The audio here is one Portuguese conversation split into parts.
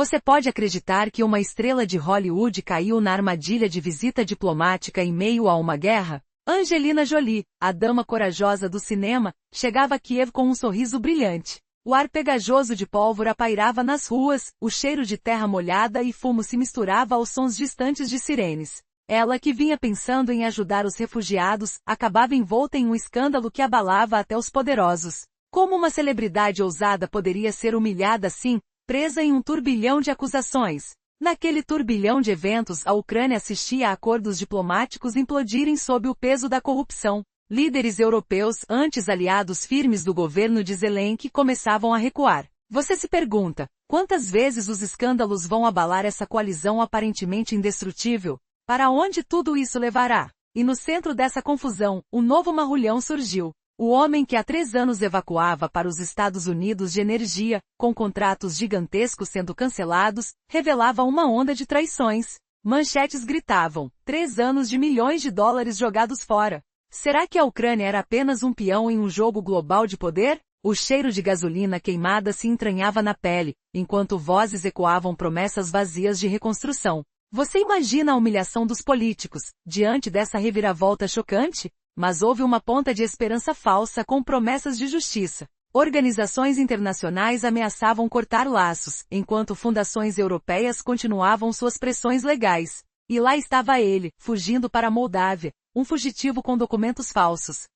Você pode acreditar que uma estrela de Hollywood caiu na armadilha de visita diplomática em meio a uma guerra? Angelina Jolie, a dama corajosa do cinema, chegava a Kiev com um sorriso brilhante. O ar pegajoso de pólvora pairava nas ruas, o cheiro de terra molhada e fumo se misturava aos sons distantes de sirenes. Ela, que vinha pensando em ajudar os refugiados, acabava envolta em um escândalo que abalava até os poderosos. Como uma celebridade ousada poderia ser humilhada assim, presa em um turbilhão de acusações? Naquele turbilhão de eventos, a Ucrânia assistia a acordos diplomáticos implodirem sob o peso da corrupção. Líderes europeus, antes aliados firmes do governo de Zelensky, começavam a recuar. Você se pergunta, quantas vezes os escândalos vão abalar essa coalizão aparentemente indestrutível? Para onde tudo isso levará? E no centro dessa confusão, um novo marrulhão surgiu. O homem que há 3 anos evacuava para os Estados Unidos de energia, com contratos gigantescos sendo cancelados, revelava uma onda de traições. Manchetes gritavam, 3 anos de milhões de dólares jogados fora. Será que a Ucrânia era apenas um peão em um jogo global de poder? O cheiro de gasolina queimada se entranhava na pele, enquanto vozes ecoavam promessas vazias de reconstrução. Você imagina a humilhação dos políticos, diante dessa reviravolta chocante? Mas houve uma ponta de esperança falsa com promessas de justiça. Organizações internacionais ameaçavam cortar laços, enquanto fundações europeias continuavam suas pressões legais. E lá estava ele, fugindo para a Moldávia, um fugitivo com documentos falsos.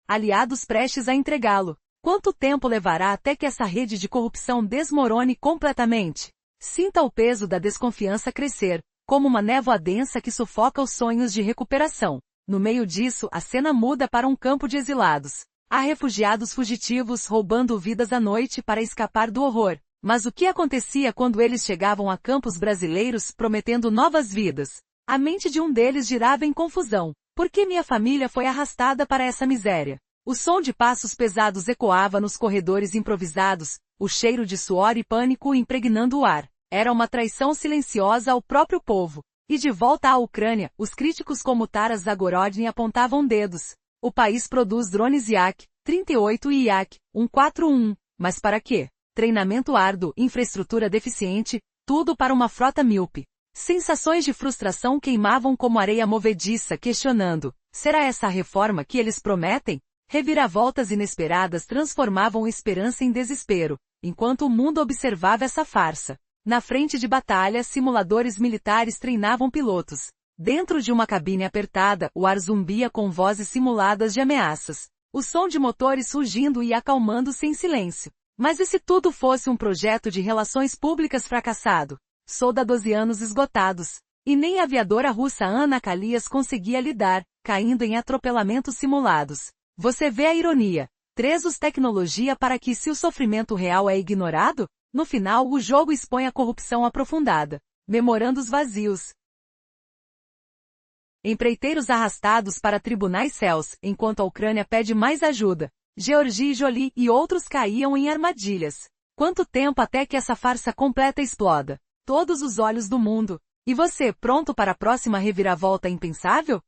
Aliados prestes a entregá-lo. Quanto tempo levará até que essa rede de corrupção desmorone completamente? Sinta o peso da desconfiança crescer, como uma névoa densa que sufoca os sonhos de recuperação. No meio disso, a cena muda para um campo de exilados. Há refugiados fugitivos roubando vidas à noite para escapar do horror. Mas o que acontecia quando eles chegavam a campos brasileiros prometendo novas vidas? A mente de um deles girava em confusão. Por que minha família foi arrastada para essa miséria? O som de passos pesados ecoava nos corredores improvisados, o cheiro de suor e pânico impregnando o ar. Era uma traição silenciosa ao próprio povo. E de volta à Ucrânia, os críticos como Taras Zagorodny apontavam dedos. O país produz drones Yak-38 e Yak-141. Mas para quê? Treinamento árduo, infraestrutura deficiente, tudo para uma frota míope. Sensações de frustração queimavam como areia movediça, questionando, será essa a reforma que eles prometem? Reviravoltas inesperadas transformavam esperança em desespero, enquanto o mundo observava essa farsa. Na frente de batalha, simuladores militares treinavam pilotos. Dentro de uma cabine apertada, o ar zumbia com vozes simuladas de ameaças. O som de motores rugindo e acalmando-se em silêncio. Mas e se tudo fosse um projeto de relações públicas fracassado? Soldadosianos esgotados. E nem a aviadora russa Ana Kalias conseguia lidar, caindo em atropelamentos simulados. Você vê a ironia. Trezos tecnologia para que, se o sofrimento real é ignorado, no final o jogo expõe a corrupção aprofundada. Memorandos vazios. Empreiteiros arrastados para tribunais céus, enquanto a Ucrânia pede mais ajuda. Georgie Jolie e outros caíam em armadilhas. Quanto tempo até que essa farsa completa exploda? Todos os olhos do mundo. E você, pronto para a próxima reviravolta impensável?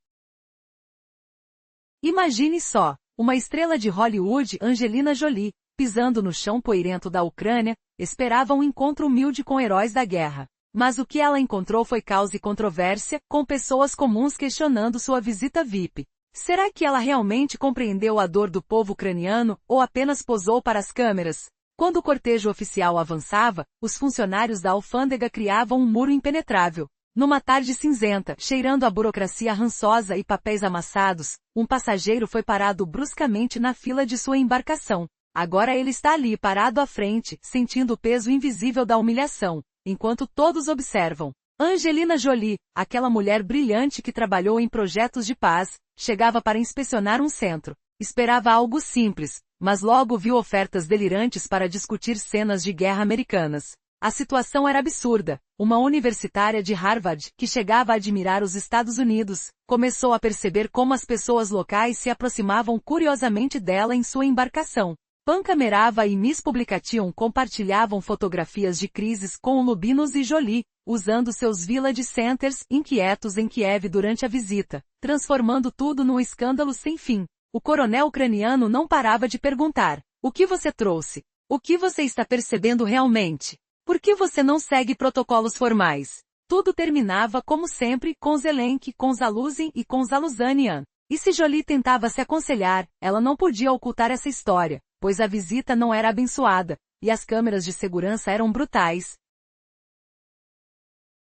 Imagine só, uma estrela de Hollywood, Angelina Jolie, pisando no chão poeirento da Ucrânia, esperava um encontro humilde com heróis da guerra. Mas o que ela encontrou foi caos e controvérsia, com pessoas comuns questionando sua visita VIP. Será que ela realmente compreendeu a dor do povo ucraniano, ou apenas posou para as câmeras? Quando o cortejo oficial avançava, os funcionários da alfândega criavam um muro impenetrável. Numa tarde cinzenta, cheirando a burocracia rançosa e papéis amassados, um passageiro foi parado bruscamente na fila de sua embarcação. Agora ele está ali parado à frente, sentindo o peso invisível da humilhação, enquanto todos observam. Angelina Jolie, aquela mulher brilhante que trabalhou em projetos de paz, chegava para inspecionar um centro. Esperava algo simples, mas logo viu ofertas delirantes para discutir cenas de guerra americanas. A situação era absurda. Uma universitária de Harvard, que chegava a admirar os Estados Unidos, começou a perceber como as pessoas locais se aproximavam curiosamente dela em sua embarcação. Pan Camerava e Miss Publication compartilhavam fotografias de crises com Lubinos e Jolie, usando seus village centers inquietos em Kiev durante a visita, transformando tudo num escândalo sem fim. O coronel ucraniano não parava de perguntar, o que você trouxe? O que você está percebendo realmente? Por que você não segue protocolos formais? Tudo terminava como sempre com Zelensky, com Zaluzin e com Zaluzanian. E se Jolie tentava se aconselhar, ela não podia ocultar essa história, pois a visita não era abençoada, e as câmeras de segurança eram brutais,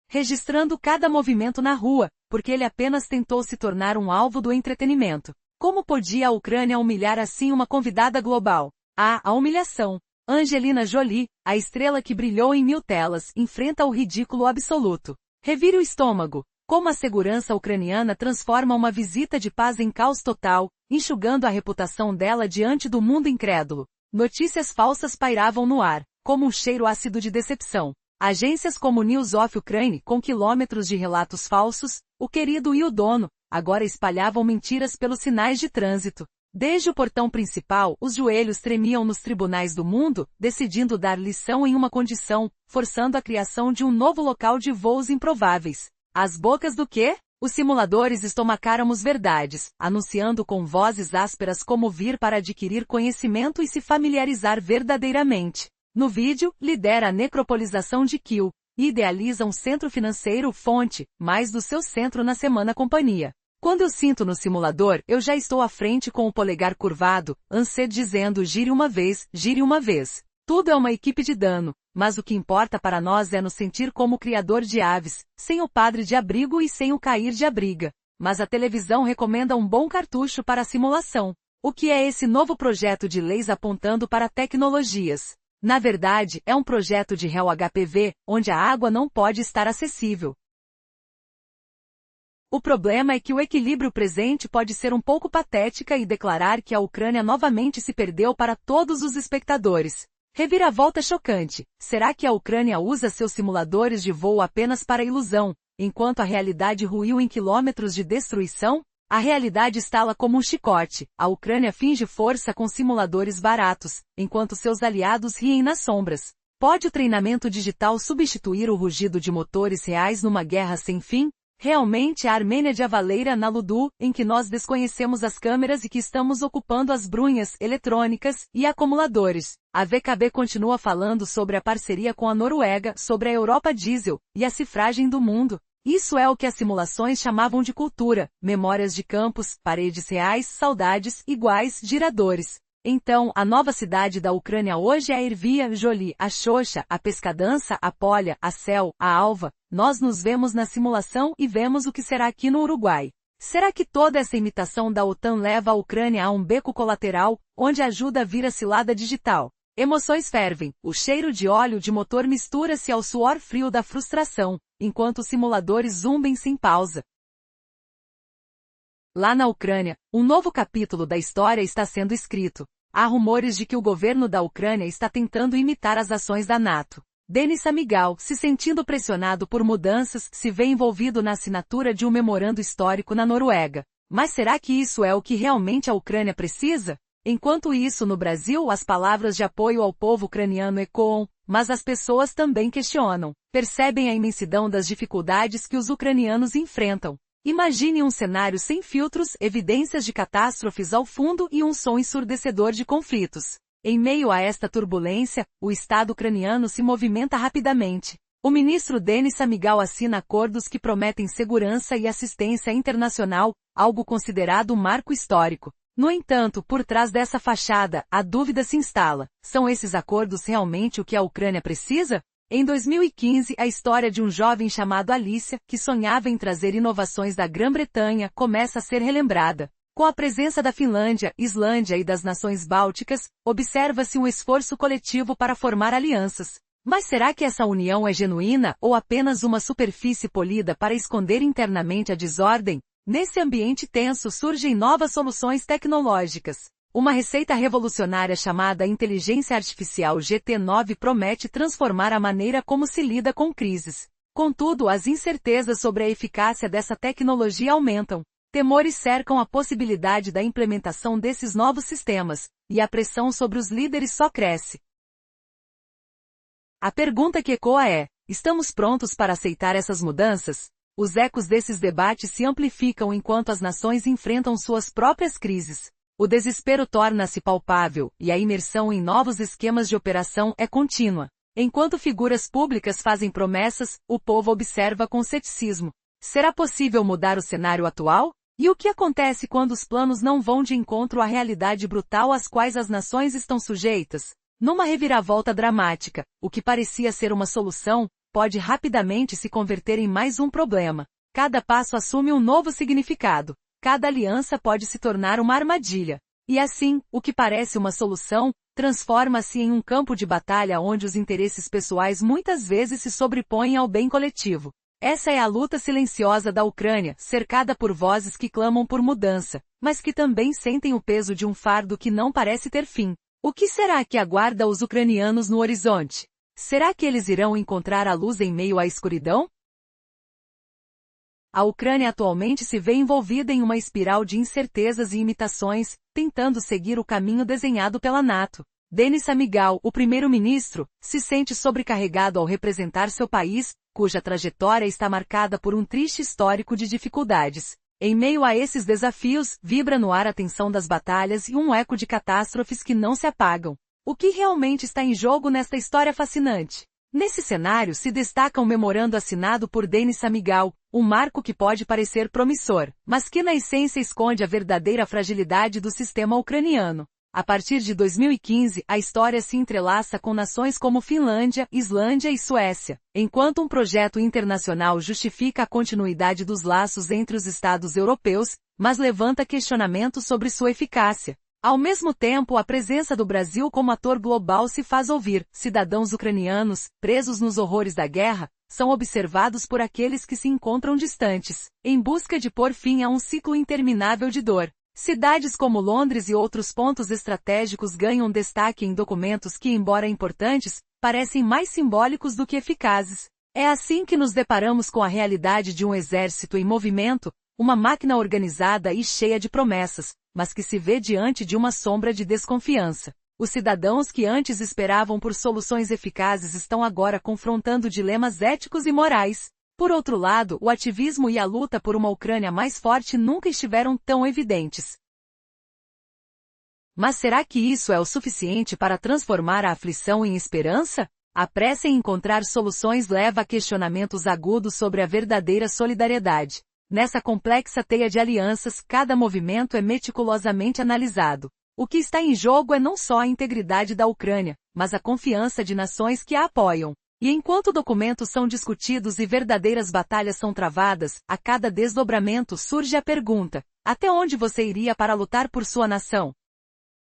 registrando cada movimento na rua, porque ele apenas tentou se tornar um alvo do entretenimento. Como podia a Ucrânia humilhar assim uma convidada global? A humilhação. Angelina Jolie, a estrela que brilhou em 1000 telas, enfrenta o ridículo absoluto. Revire o estômago. Como a segurança ucraniana transforma uma visita de paz em caos total, enxugando a reputação dela diante do mundo incrédulo. Notícias falsas pairavam no ar, como um cheiro ácido de decepção. Agências como News of Ukraine, com quilômetros de relatos falsos, o querido e o dono, agora espalhavam mentiras pelos sinais de trânsito. Desde o portão principal, os joelhos tremiam nos tribunais do mundo, decidindo dar lição em uma condição, forçando a criação de um novo local de voos improváveis. Às bocas do quê? Os simuladores estomacaram as verdades, anunciando com vozes ásperas como vir para adquirir conhecimento e se familiarizar verdadeiramente. No vídeo, lidera a necropolização de Kyiv, e idealiza um centro financeiro fonte, mais do seu centro na semana companhia. Quando eu sinto no simulador, eu já estou à frente com o polegar curvado, Ansed dizendo gire uma vez, gire uma vez. Tudo é uma equipe de dano, mas o que importa para nós é nos sentir como criador de aves, sem o padre de abrigo e sem o cair de abriga. Mas a televisão recomenda um bom cartucho para a simulação. O que é esse novo projeto de leis apontando para tecnologias? Na verdade, é um projeto de réu HPV, onde a água não pode estar acessível. O problema é que o equilíbrio presente pode ser um pouco patética e declarar que a Ucrânia novamente se perdeu para todos os espectadores. Reviravolta chocante. Será que a Ucrânia usa seus simuladores de voo apenas para ilusão, enquanto a realidade ruiu em quilômetros de destruição? A realidade estala como um chicote. A Ucrânia finge força com simuladores baratos, enquanto seus aliados riem nas sombras. Pode o treinamento digital substituir o rugido de motores reais numa guerra sem fim? Realmente a Armênia de Avaleira na Ludu, em que nós desconhecemos as câmeras e que estamos ocupando as brunhas eletrônicas e acumuladores. A VKB continua falando sobre a parceria com a Noruega, sobre a Europa Diesel e a cifragem do mundo. Isso é o que as simulações chamavam de cultura, memórias de campos, paredes reais, saudades, iguais, giradores. Então, a nova cidade da Ucrânia hoje é a Ervia, Jolie, a Xoxa, a Pescadança, a Polha, a Cel, a Alva. Nós nos vemos na simulação e vemos o que será aqui no Uruguai. Será que toda essa imitação da OTAN leva a Ucrânia a um beco colateral, onde ajuda a vir a cilada digital? Emoções fervem, o cheiro de óleo de motor mistura-se ao suor frio da frustração, enquanto os simuladores zumbem sem pausa. Lá na Ucrânia, um novo capítulo da história está sendo escrito. Há rumores de que o governo da Ucrânia está tentando imitar as ações da NATO. Denis Amigal, se sentindo pressionado por mudanças, se vê envolvido na assinatura de um memorando histórico na Noruega. Mas será que isso é o que realmente a Ucrânia precisa? Enquanto isso, no Brasil, as palavras de apoio ao povo ucraniano ecoam, mas as pessoas também questionam. Percebem a imensidão das dificuldades que os ucranianos enfrentam. Imagine um cenário sem filtros, evidências de catástrofes ao fundo e um som ensurdecedor de conflitos. Em meio a esta turbulência, o Estado ucraniano se movimenta rapidamente. O ministro Denis Amigal assina acordos que prometem segurança e assistência internacional, algo considerado um marco histórico. No entanto, por trás dessa fachada, a dúvida se instala. São esses acordos realmente o que a Ucrânia precisa? Em 2015, a história de um jovem chamado Alicia, que sonhava em trazer inovações da Grã-Bretanha, começa a ser relembrada. Com a presença da Finlândia, Islândia e das nações bálticas, observa-se um esforço coletivo para formar alianças. Mas será que essa união é genuína ou apenas uma superfície polida para esconder internamente a desordem? Nesse ambiente tenso surgem novas soluções tecnológicas. Uma receita revolucionária chamada Inteligência Artificial GT9 promete transformar a maneira como se lida com crises. Contudo, as incertezas sobre a eficácia dessa tecnologia aumentam. Temores cercam a possibilidade da implementação desses novos sistemas, e a pressão sobre os líderes só cresce. A pergunta que ecoa é: estamos prontos para aceitar essas mudanças? Os ecos desses debates se amplificam enquanto as nações enfrentam suas próprias crises. O desespero torna-se palpável, e a imersão em novos esquemas de operação é contínua. Enquanto figuras públicas fazem promessas, o povo observa com ceticismo. Será possível mudar o cenário atual? E o que acontece quando os planos não vão de encontro à realidade brutal às quais as nações estão sujeitas? Numa reviravolta dramática, o que parecia ser uma solução, pode rapidamente se converter em mais um problema. Cada passo assume um novo significado. Cada aliança pode se tornar uma armadilha. E assim, o que parece uma solução, transforma-se em um campo de batalha onde os interesses pessoais muitas vezes se sobrepõem ao bem coletivo. Essa é a luta silenciosa da Ucrânia, cercada por vozes que clamam por mudança, mas que também sentem o peso de um fardo que não parece ter fim. O que será que aguarda os ucranianos no horizonte? Será que eles irão encontrar a luz em meio à escuridão? A Ucrânia atualmente se vê envolvida em uma espiral de incertezas e imitações, tentando seguir o caminho desenhado pela NATO. Denis Shmyhal, o primeiro-ministro, se sente sobrecarregado ao representar seu país, cuja trajetória está marcada por um triste histórico de dificuldades. Em meio a esses desafios, vibra no ar a tensão das batalhas e um eco de catástrofes que não se apagam. O que realmente está em jogo nesta história fascinante? Nesse cenário se destaca um memorando assinado por Denis Shmyhal, um marco que pode parecer promissor, mas que na essência esconde a verdadeira fragilidade do sistema ucraniano. A partir de 2015, a história se entrelaça com nações como Finlândia, Islândia e Suécia, enquanto um projeto internacional justifica a continuidade dos laços entre os Estados europeus, mas levanta questionamentos sobre sua eficácia. Ao mesmo tempo, a presença do Brasil como ator global se faz ouvir. Cidadãos ucranianos, presos nos horrores da guerra, são observados por aqueles que se encontram distantes, em busca de pôr fim a um ciclo interminável de dor. Cidades como Londres e outros pontos estratégicos ganham destaque em documentos que, embora importantes, parecem mais simbólicos do que eficazes. É assim que nos deparamos com a realidade de um exército em movimento, uma máquina organizada e cheia de promessas, mas que se vê diante de uma sombra de desconfiança. Os cidadãos que antes esperavam por soluções eficazes estão agora confrontando dilemas éticos e morais. Por outro lado, o ativismo e a luta por uma Ucrânia mais forte nunca estiveram tão evidentes. Mas será que isso é o suficiente para transformar a aflição em esperança? A pressa em encontrar soluções leva a questionamentos agudos sobre a verdadeira solidariedade. Nessa complexa teia de alianças, cada movimento é meticulosamente analisado. O que está em jogo é não só a integridade da Ucrânia, mas a confiança de nações que a apoiam. E enquanto documentos são discutidos e verdadeiras batalhas são travadas, a cada desdobramento surge a pergunta: até onde você iria para lutar por sua nação?